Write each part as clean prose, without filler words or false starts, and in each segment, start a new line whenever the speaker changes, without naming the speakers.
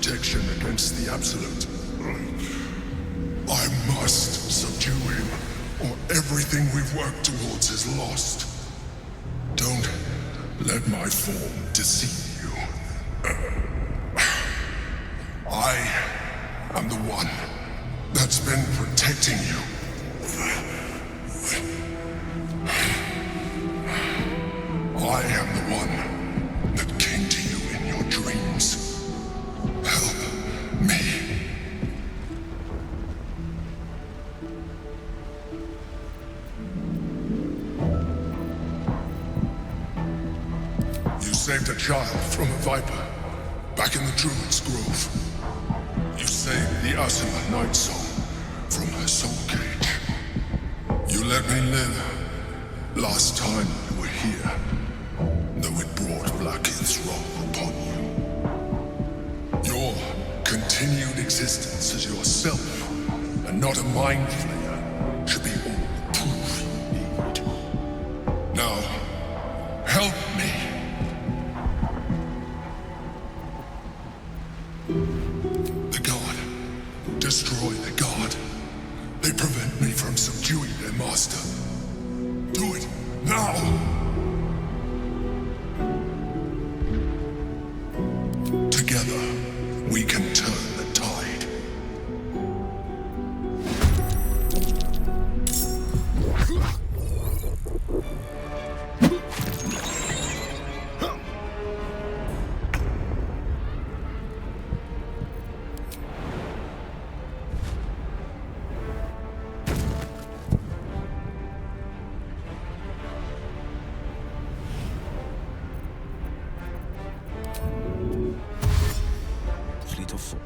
protection against the Absolute. I must subdue him, or everything we've worked towards is lost. Don't let my form deceive you. I am the one that's been protecting you. I am the one that came to you in your dreams. Help me. You saved a child from a viper back in the Druid's Grove. You saved the Ursula Night Soul from her soul cage. You let me live last time you were here, though it brought Blackith's wrath upon you. Your continued existence as yourself, and not a mind flayer, should be all the proof you need. Now, help me. The God. Destroy the God. They prevent me from subduing their master. Do it now! Together, we can turn the tide.
Fleet of foot.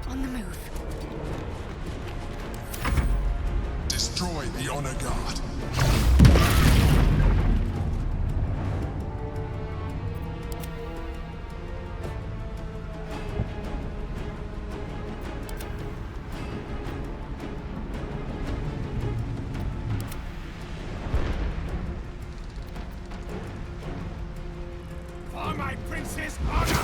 On the move.
Destroy the Honor Guard.
For my prince's honor!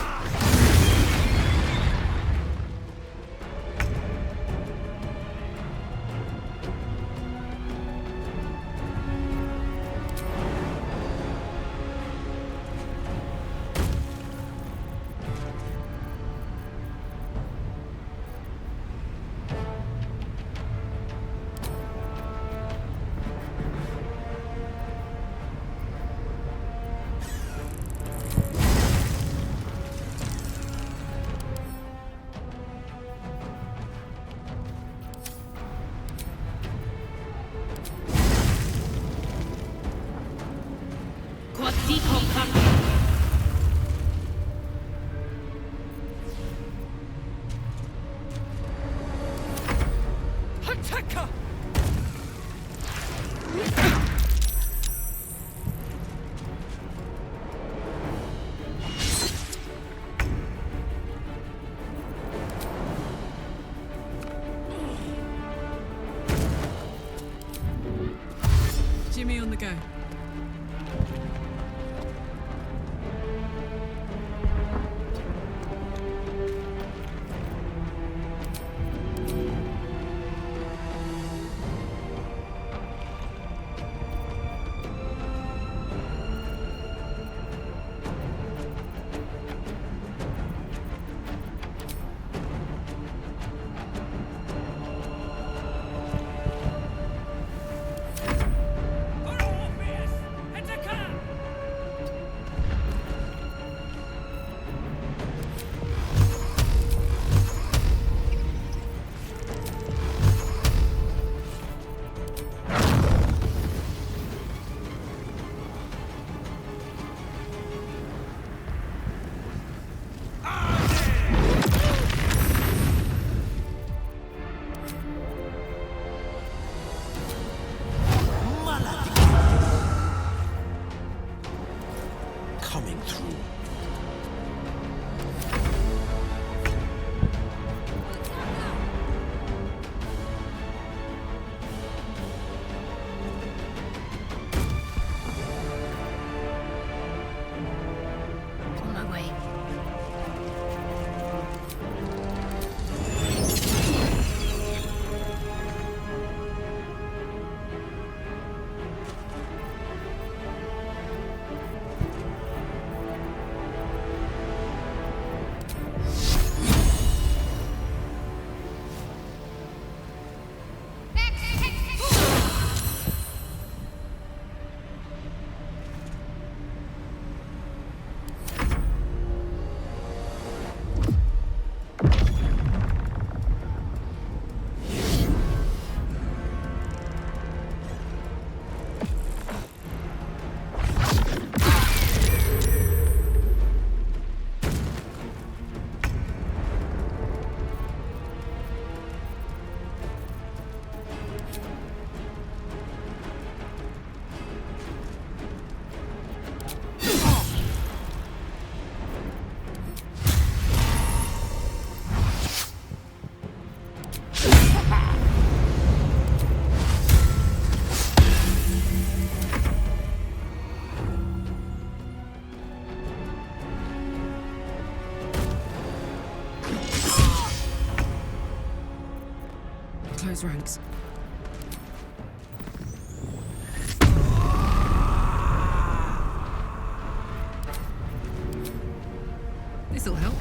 Jimmy on the go. those ranks. This'll help.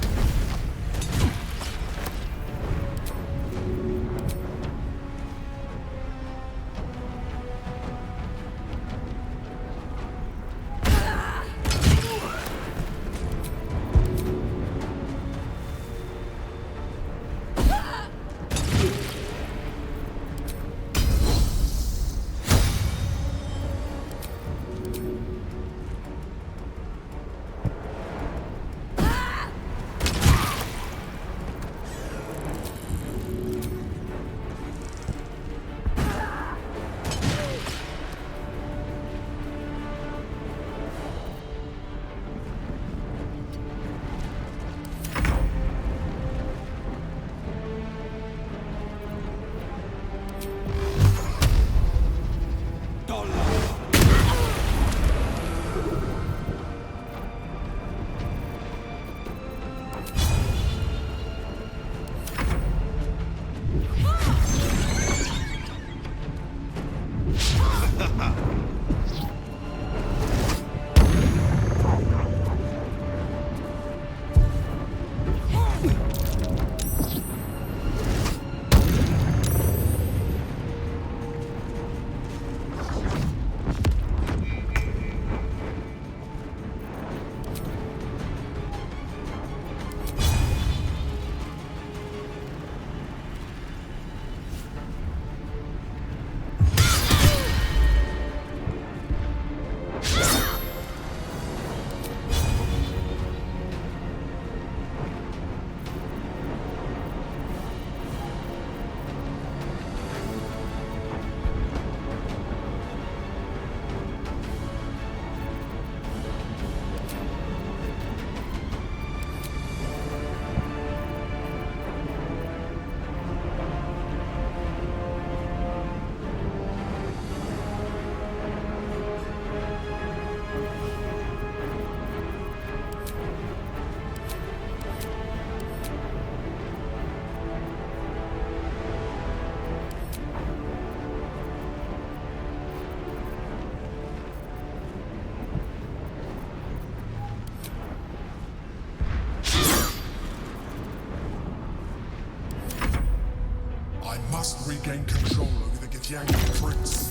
Must regain control over the Githyanki prince.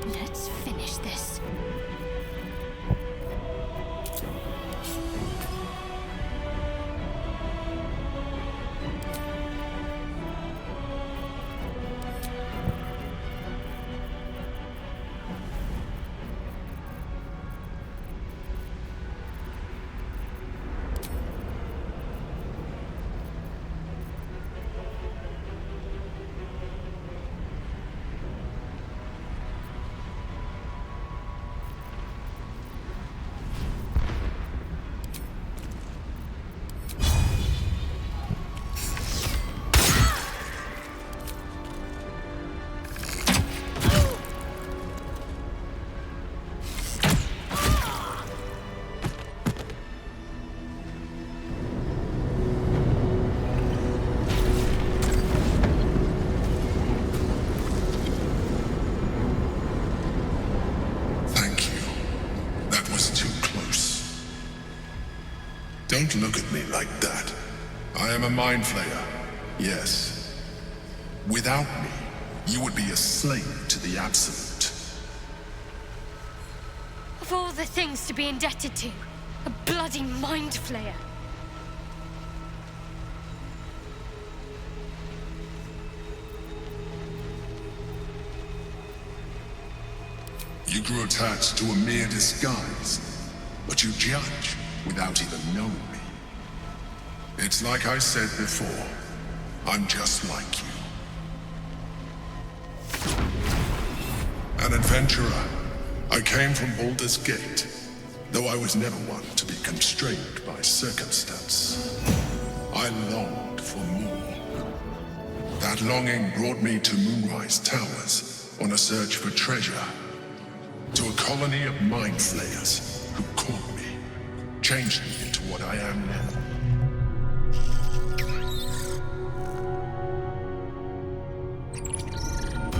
Let's finish this.
Don't look at me like that. I am a mind flayer. Yes. Without me, you would be a slave to the Absolute.
Of all the things to be indebted to,
A bloody mind flayer.
You grew attached to a mere disguise, but you judge without even knowing me. It's like I said before, I'm just like you. An adventurer, I came from Baldur's Gate, though I was never one to be constrained by circumstance. I longed for more. That longing brought me to Moonrise Towers on a search for treasure, to a colony of mind flayers who caught me, changed me into what I am now.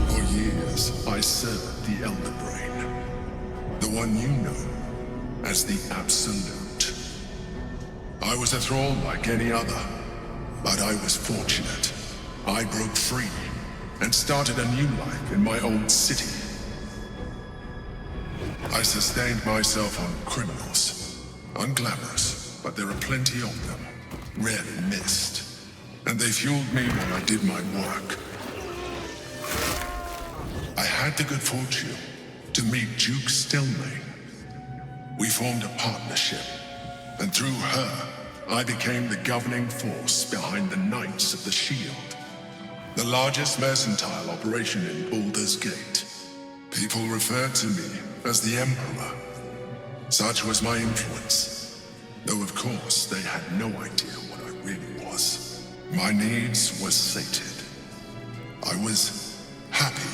For years, I served the Elder Brain, the one you know as the Absolute. I was a thrall like any other, but I was fortunate. I broke free and started a new life in my old city. I sustained myself on criminals, unglamorous, but there are plenty of them, rarely missed, and they fueled me while I did my work. I had the good fortune to meet Duke Stelmane. We formed a partnership, and through her, I became the governing force behind the Knights of the Shield, the largest mercantile operation in Baldur's Gate. People referred to me as the Emperor. Such was my influence, though of course they had no idea what I really was. My needs were sated. I was happy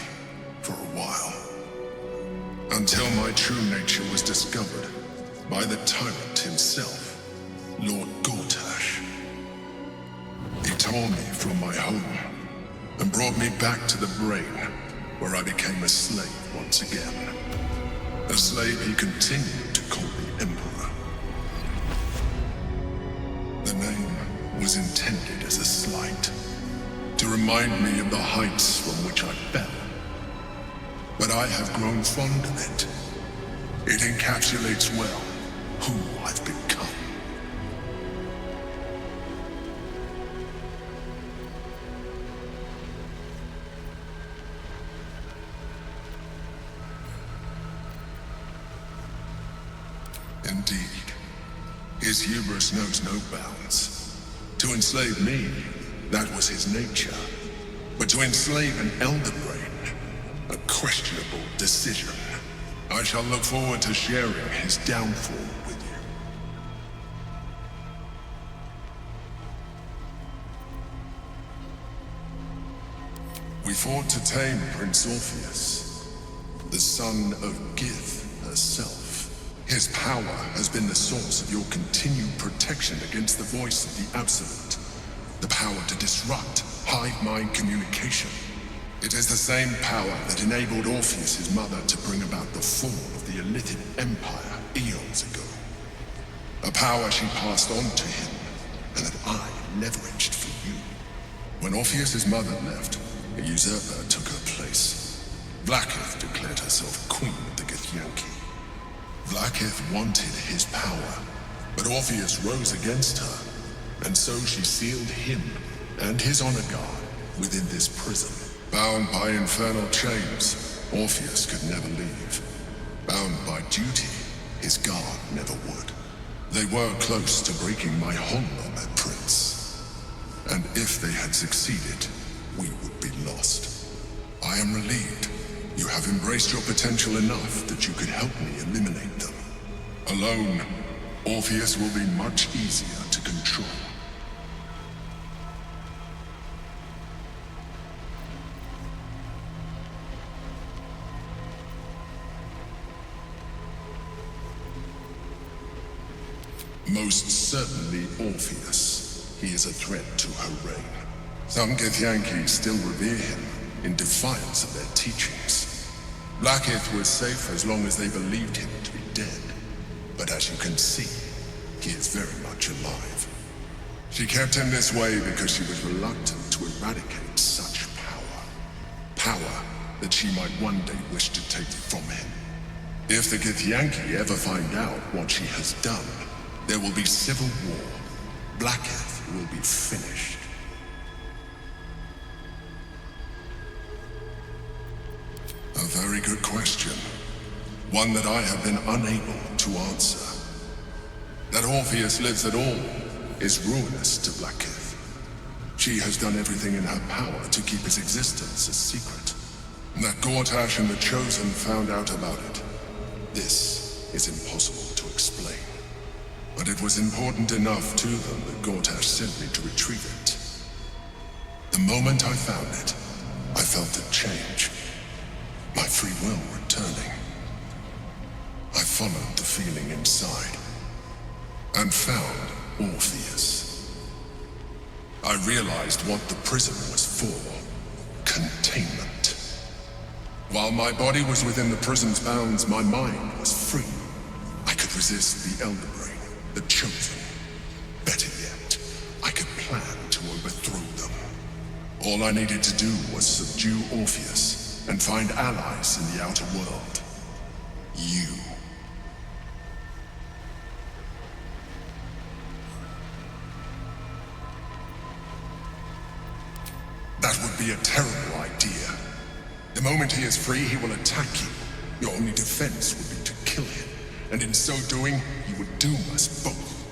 for a while, until my true nature was discovered by the tyrant himself, Lord Gortash. He tore me from my home and brought me back to the Brain, where I became a slave once again. A slave he continued to call the Emperor. The name was intended as a slight, to remind me of the heights from which I fell. But I have grown fond of it. It encapsulates well who I've become. Indeed, his hubris knows no bounds. To enslave me, that was his nature. But to enslave an Elder Brain, a questionable decision. I shall look forward to sharing his downfall with you. We fought to tame Prince Orpheus, the son of Gith herself. His power has been the source of your continued protection against the voice of the Absolute. The power to disrupt hive mind communication. It is the same power that enabled Orpheus's mother to bring about the fall of the Illithid Empire eons ago. A power she passed on to him, and that I leveraged for you. When Orpheus's mother left, a usurper took her place. Blackith declared herself queen of the Githyanki. Blackith wanted his power, but Orpheus rose against her, and so she sealed him and his honor guard within this prison. Bound by infernal chains, Orpheus could never leave. Bound by duty, his guard never would. They were close to breaking my hold on that prince. And if they had succeeded, we would be lost. I am relieved. You have embraced your potential enough that you could help me eliminate them. Alone, Orpheus will be much easier to control. Most certainly Orpheus. He is a threat to her reign. Some Githyanki still revere him in defiance of their teachings. Blackith was safe as long as they believed him to be dead. But as you can see, he is very much alive. She kept him this way because she was reluctant to eradicate such power. Power that she might one day wish to take from him. If the Githyanki ever find out what she has done, There will be civil war. Blackheath will be finished. A very good question. One that I have been unable to answer. That Orpheus lives at all is ruinous to Blackheath. She has done everything in her power to keep his existence a secret. That Gortash and the Chosen found out about it. This is impossible to explain. But it was important enough to them that Gortash sent me to retrieve it. The moment I found it, I felt it change. My free will returning. I followed the feeling inside and found Orpheus. I realized what the prison was for. Containment. While my body was within the prison's bounds, my mind was free. I could resist the Elder Brain, the Chosen. Better yet, I could plan to overthrow them. All I needed to do was subdue Orpheus and find allies in the outer world. You. That would be a terrible idea. The moment he is free, he will attack you. Your only defense would be to kill him, and in so doing, he would doom us both.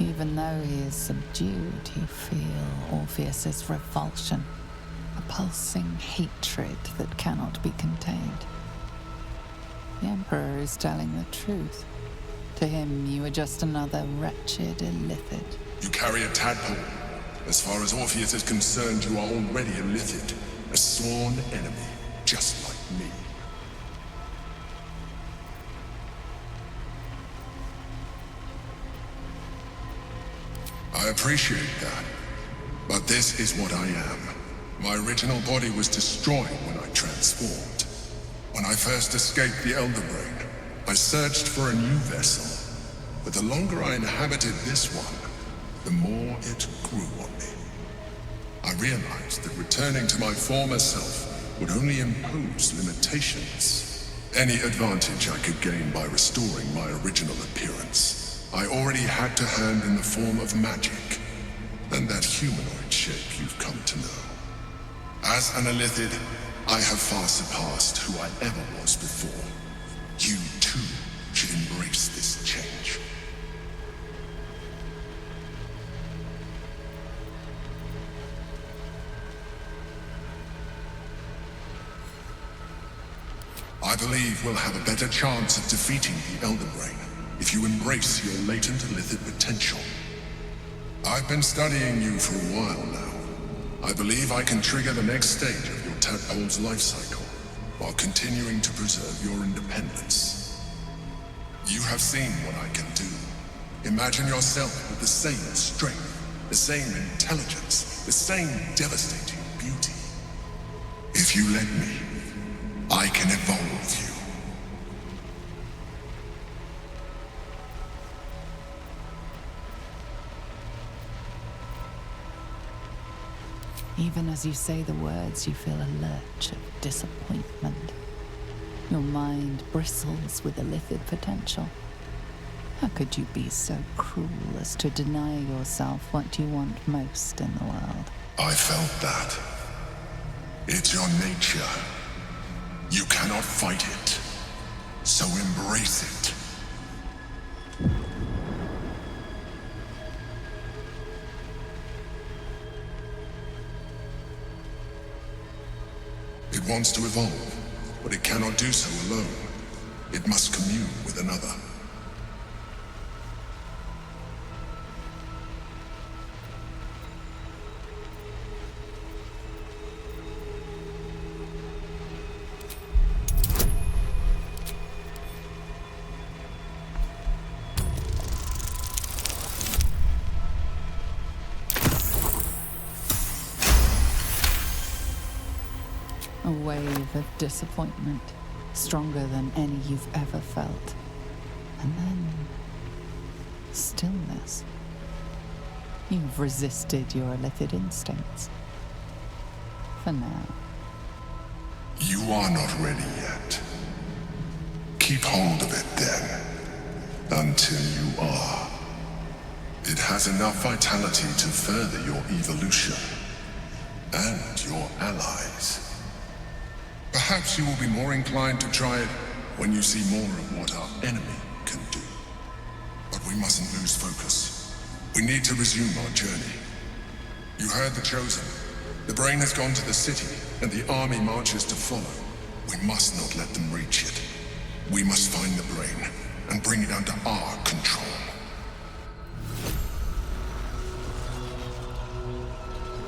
Even though he is subdued, you feel Orpheus's revulsion, a pulsing hatred that cannot be contained. The Emperor is telling the truth. To him, you are just another wretched illithid.
You carry a tadpole. As far as Orpheus is concerned, you are already a Lithid, a sworn enemy, just like me. I appreciate that, but this is what I am. My original body was destroyed when I transformed. When I first escaped the Elder Brain, I searched for a new vessel, but the longer I inhabited this one, the more it grew on me. I realized that returning to my former self would only impose limitations. Any advantage I could gain by restoring my original appearance, I already had to hand in the form of magic, and that humanoid shape you've come to know. As an Illithid, I have far surpassed who I ever was before. You, too, should embrace this change. I believe we'll have a better chance of defeating the Elder Brain if you embrace your latent Illithid potential. I've been studying you for a while now. I believe I can trigger the next stage of your tadpole's life cycle while continuing to preserve your independence. You have seen what I can do. Imagine yourself with the same strength, the same intelligence, the same devastating beauty. If you let me, I can evolve you.
Even as you say the words, you feel a lurch of disappointment. Your mind bristles with illithid potential. How could you be so cruel as to deny yourself what you want most in the world?
I felt that. It's your nature. You cannot fight it, so embrace it. It wants to evolve, but it cannot do so alone. It must commune with another.
A wave of disappointment, stronger than any you've ever felt. And then stillness. You've resisted your illithid instincts. For now.
You are not ready yet. Keep hold of it then, until you are. It has enough vitality to further your evolution. And your allies. Perhaps you will be more inclined to try it when you see more of what our enemy can do. But we mustn't lose focus. We need to resume our journey. You heard the Chosen. The brain has gone to the city, and the army marches to follow. We must not let them reach it. We must find the brain and bring it under our control.